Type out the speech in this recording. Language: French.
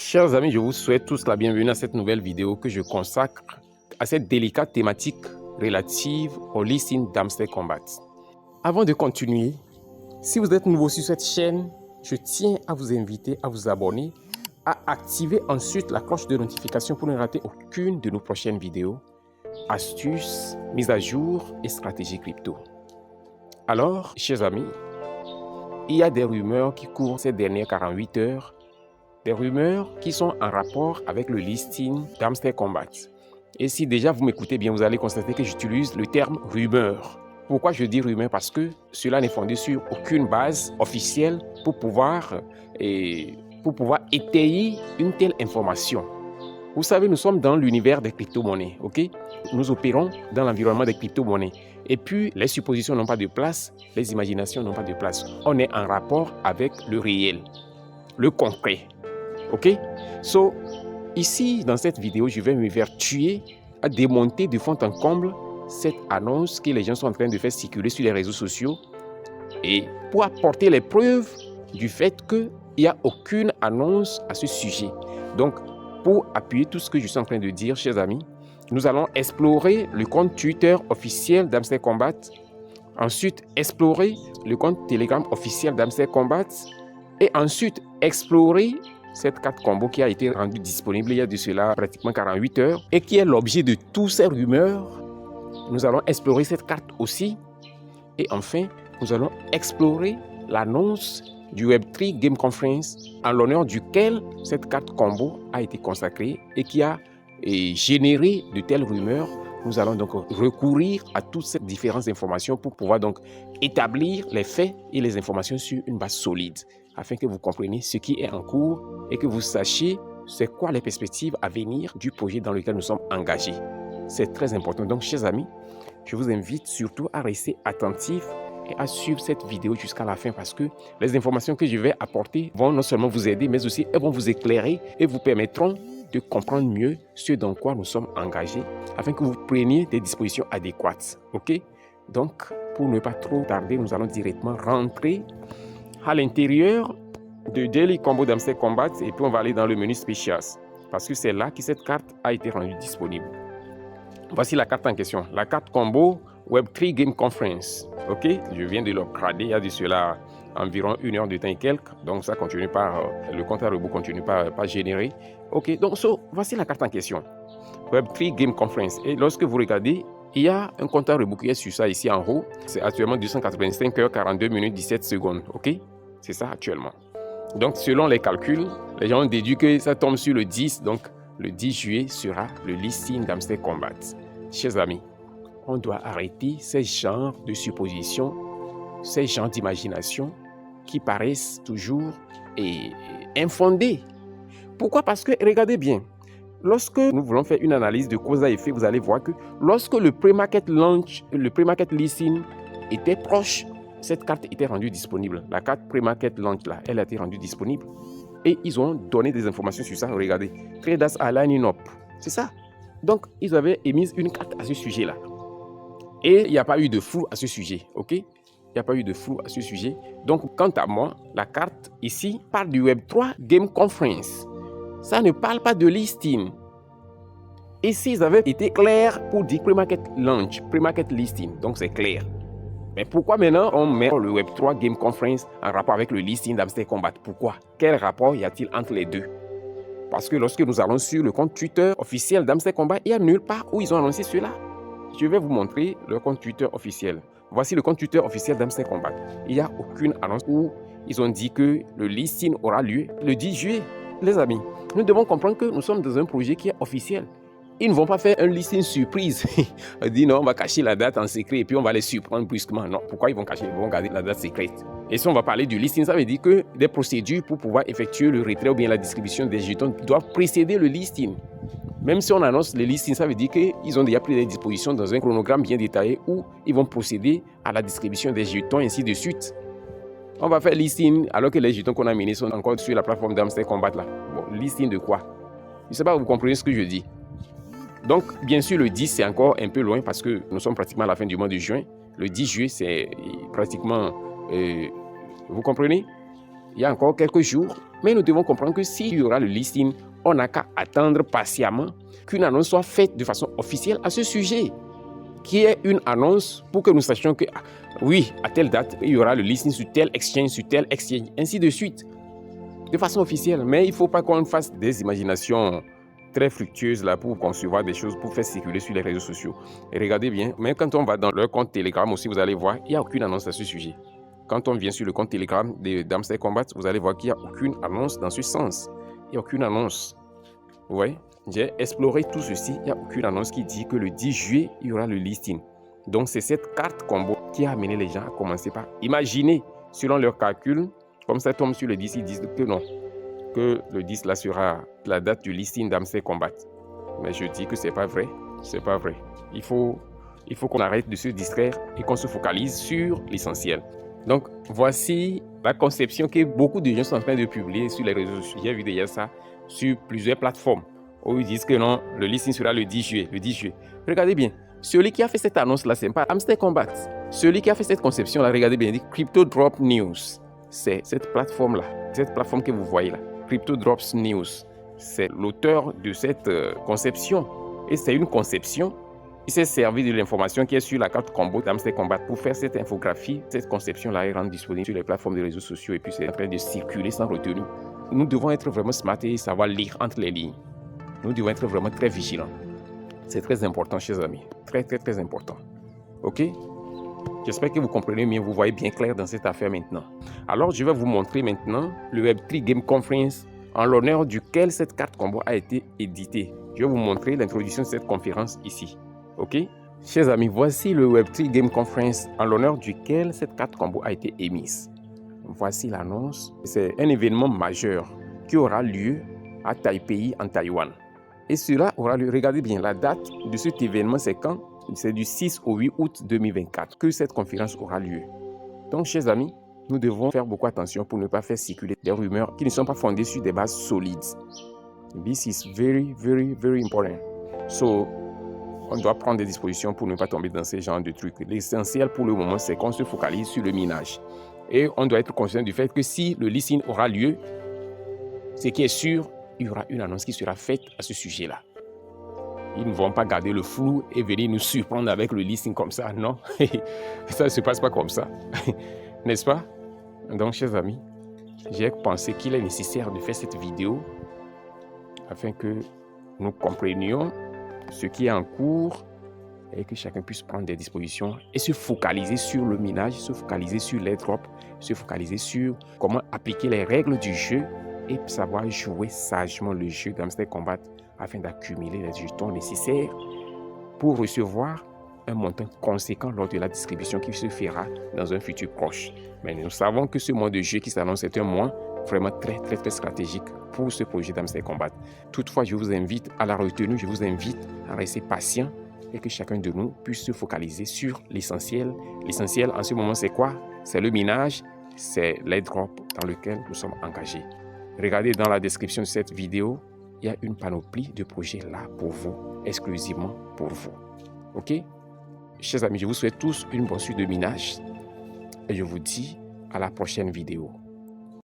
Chers amis, je vous souhaite tous la bienvenue à cette nouvelle vidéo que je consacre à cette délicate thématique relative au listing d'Amstel Combat. Avant de continuer, si vous êtes nouveau sur cette chaîne, je tiens à vous inviter à vous abonner, à activer ensuite la cloche de notification pour ne rater aucune de nos prochaines vidéos, astuces, mises à jour et stratégies crypto. Alors, chers amis, il y a des rumeurs qui courent ces dernières 48 heures, des rumeurs qui sont en rapport avec le listing d'Amstel Combat. Et si déjà vous m'écoutez bien, vous allez constater que j'utilise le terme rumeur. Pourquoi je dis rumeur? Parce que cela n'est fondé sur aucune base officielle pour pouvoir étayer une telle information. Vous savez, nous sommes dans l'univers des crypto-monnaies, ok? Nous opérons dans l'environnement des crypto-monnaies. Et puis, les suppositions n'ont pas de place, les imaginations n'ont pas de place. On est en rapport avec le réel, le concret. Ok? So, ici, dans cette vidéo, je vais me vertuer à démonter de fond en comble cette annonce que les gens sont en train de faire circuler sur les réseaux sociaux et pour apporter les preuves du fait qu'il n'y a aucune annonce à ce sujet. Donc, pour appuyer tout ce que je suis en train de dire, chers amis, nous allons explorer le compte Twitter officiel d'Amstel Combat, ensuite explorer le compte Telegram officiel d'Amstel Combat et ensuite explorer cette carte combo qui a été rendue disponible il y a de cela pratiquement 48 heures et qui est l'objet de toutes ces rumeurs. Nous allons explorer cette carte aussi et enfin, nous allons explorer l'annonce du Web3 Game Conference en l'honneur duquel cette carte combo a été consacrée et qui a généré de telles rumeurs. Nous allons donc recourir à toutes ces différentes informations pour pouvoir donc établir les faits et les informations sur une base solide afin que vous compreniez ce qui est en cours et que vous sachiez c'est quoi les perspectives à venir du projet dans lequel nous sommes engagés. C'est très important. Donc, chers amis, je vous invite surtout à rester attentifs et à suivre cette vidéo jusqu'à la fin parce que les informations que je vais apporter vont non seulement vous aider, mais aussi elles vont vous éclairer et vous permettront de comprendre mieux ce dans quoi nous sommes engagés afin que vous preniez des dispositions adéquates. Ok? Donc, pour ne pas trop tarder, nous allons directement rentrer à l'intérieur de Daily Combo d'Amstel Combat et puis on va aller dans le menu Specials parce que c'est là que cette carte a été rendue disponible. Voici la carte en question, la carte combo Web3 Game Conference. Ok, je viens de l'upgrader il y a de cela environ 1 heure de temps et quelques, donc ça continue par le compte à rebours continue par générer. Ok, donc voici la carte en question, Web3 Game Conference. Et lorsque vous regardez, il y a un compte à rebours qui est sur ça ici en haut. C'est actuellement 285 heures 42 minutes 17 secondes. Ok, c'est ça actuellement. Donc selon les calculs, les gens ont déduit que ça tombe sur le 10, donc le 10 juillet sera le listing d'Amstel Combat. Chers amis, on doit arrêter ces genres de suppositions, ces genres d'imagination qui paraissent toujours infondés. Pourquoi? Parce que, regardez bien, lorsque nous voulons faire une analyse de cause à effet, vous allez voir que lorsque le pre-market launch, le pre-market listing était proche, cette carte était rendue disponible. La carte pre-market launch, là, elle a été rendue disponible. Et ils ont donné des informations sur ça. Regardez, traders are lining up. C'est ça. Donc, ils avaient émis une carte à ce sujet-là. Et il n'y a pas eu de flou à ce sujet. OK? Il n'y a pas eu de flou à ce sujet. Donc, quant à moi, la carte ici parle du Web3 Game Conference. Ça ne parle pas de listing. Et s'ils avaient été clairs pour dire pre-market launch, pre-market listing, donc c'est clair. Mais pourquoi maintenant on met le Web3 Game Conference en rapport avec le listing d'Amstel Combat? Pourquoi? Quel rapport y a-t-il entre les deux? Parce que lorsque nous allons sur le compte Twitter officiel d'Amstel Combat, il n'y a nulle part où ils ont annoncé cela. Je vais vous montrer le compte Twitter officiel. Voici le compte Twitter officiel d'Amstel Combat. Il n'y a aucune annonce où ils ont dit que le listing aura lieu le 10 juillet. Les amis, nous devons comprendre que nous sommes dans un projet qui est officiel. Ils ne vont pas faire un listing surprise. On dit non, on va cacher la date en secret et puis on va les surprendre brusquement. Non, pourquoi ils vont cacher? Ils vont garder la date secrète. Et si on va parler du listing, ça veut dire que des procédures pour pouvoir effectuer le retrait ou bien la distribution des jetons doivent précéder le listing. Même si on annonce le listing, ça veut dire qu'ils ont déjà pris des dispositions dans un chronogramme bien détaillé où ils vont procéder à la distribution des jetons et ainsi de suite. On va faire listing alors que les jetons qu'on a menés sont encore sur la plateforme d'Amstel Combat là. Bon, listing de quoi? Je ne sais pas, vous comprenez ce que je dis. Donc, bien sûr, le 10, c'est encore un peu loin parce que nous sommes pratiquement à la fin du mois de juin. Le 10 juillet, c'est pratiquement... vous comprenez? il y a encore quelques jours. Mais nous devons comprendre que s'il y aura le listing, on n'a qu'à attendre patiemment qu'une annonce soit faite de façon officielle à ce sujet. Qu'il y ait une annonce pour que nous sachions que, oui, à telle date, il y aura le listing sur tel exchange, ainsi de suite. De façon officielle. Mais il ne faut pas qu'on fasse des imaginations très fructueuses là pour concevoir des choses, pour faire circuler sur les réseaux sociaux. Et regardez bien, même quand on va dans leur compte Telegram aussi, vous allez voir, il n'y a aucune annonce à ce sujet. Quand on vient sur le compte Telegram de Damster Combat, vous allez voir qu'il n'y a aucune annonce dans ce sens. Il n'y a aucune annonce. Vous voyez, j'ai exploré tout ceci, il n'y a aucune annonce qui dit que le 10 juillet, il y aura le listing. Donc c'est cette carte combo qui a amené les gens à commencer par imaginer, selon leurs calculs, comme ça tombe sur le 10, ils disent que non, que le 10 là sera la date du listing d'Amster Combat. Mais je dis que c'est pas vrai, c'est pas vrai. Il faut qu'on arrête de se distraire et qu'on se focalise sur l'essentiel. Donc voici la conception que beaucoup de gens sont en train de publier sur les réseaux sociaux. J'ai vu déjà ça sur plusieurs plateformes où ils disent que non, le listing sera le 10 juillet. Regardez bien, celui qui a fait cette annonce là, c'est pas Amster Combat. Celui qui a fait cette conception là, regardez bien, il dit Crypto Drop News. C'est cette plateforme là, cette plateforme que vous voyez là, Crypto Drops News. C'est l'auteur de cette conception. Et c'est une conception. Il s'est servi de l'information qui est sur la carte combo d'Amster Combat pour faire cette infographie, cette conception-là est rendue disponible sur les plateformes de réseaux sociaux et puis c'est en train de circuler sans retenue. Nous devons être vraiment smart et savoir lire entre les lignes. Nous devons être vraiment très vigilants. C'est très important, chers amis. Très, très, très important. OK? J'espère que vous comprenez mieux, vous voyez bien clair dans cette affaire maintenant. Alors, je vais vous montrer maintenant le Web3 Game Conference en l'honneur duquel cette carte combo a été éditée. Je vais vous montrer l'introduction de cette conférence ici. OK? Chers amis, voici le Web3 Game Conference en l'honneur duquel cette carte combo a été émise. Voici l'annonce. C'est un événement majeur qui aura lieu à Taipei, en Taïwan. Et cela aura lieu, regardez bien, la date de cet événement, c'est quand? C'est du 6 au 8 août 2024 que cette conférence aura lieu. Donc, chers amis, nous devons faire beaucoup attention pour ne pas faire circuler des rumeurs qui ne sont pas fondées sur des bases solides. This is very, very, very important. So, on doit prendre des dispositions pour ne pas tomber dans ce genre de trucs. L'essentiel pour le moment, c'est qu'on se focalise sur le minage. Et on doit être conscient du fait que si le listing aura lieu, ce qui est sûr, il y aura une annonce qui sera faite à ce sujet-là. Ils ne vont pas garder le flou et venir nous surprendre avec le listing comme ça, non. Ça ne se passe pas comme ça, n'est-ce pas? Donc, chers amis, j'ai pensé qu'il est nécessaire de faire cette vidéo afin que nous comprenions ce qui est en cours et que chacun puisse prendre des dispositions et se focaliser sur le minage, se focaliser sur l'airdrop, se focaliser sur comment appliquer les règles du jeu et savoir jouer sagement le jeu d'Amster Combat afin d'accumuler les jetons nécessaires pour recevoir un montant conséquent lors de la distribution qui se fera dans un futur proche. Mais nous savons que ce mois de jeu qui s'annonce est un mois vraiment très, très, très stratégique pour ce projet d'Amster Combat. Toutefois, je vous invite à la retenue, je vous invite à rester patient et que chacun de nous puisse se focaliser sur l'essentiel. L'essentiel en ce moment, c'est quoi? C'est le minage, c'est l'airdrop dans lequel nous sommes engagés. Regardez dans la description de cette vidéo, il y a une panoplie de projets là pour vous, exclusivement pour vous. OK? Chers amis, je vous souhaite tous une bonne suite de minage et je vous dis à la prochaine vidéo.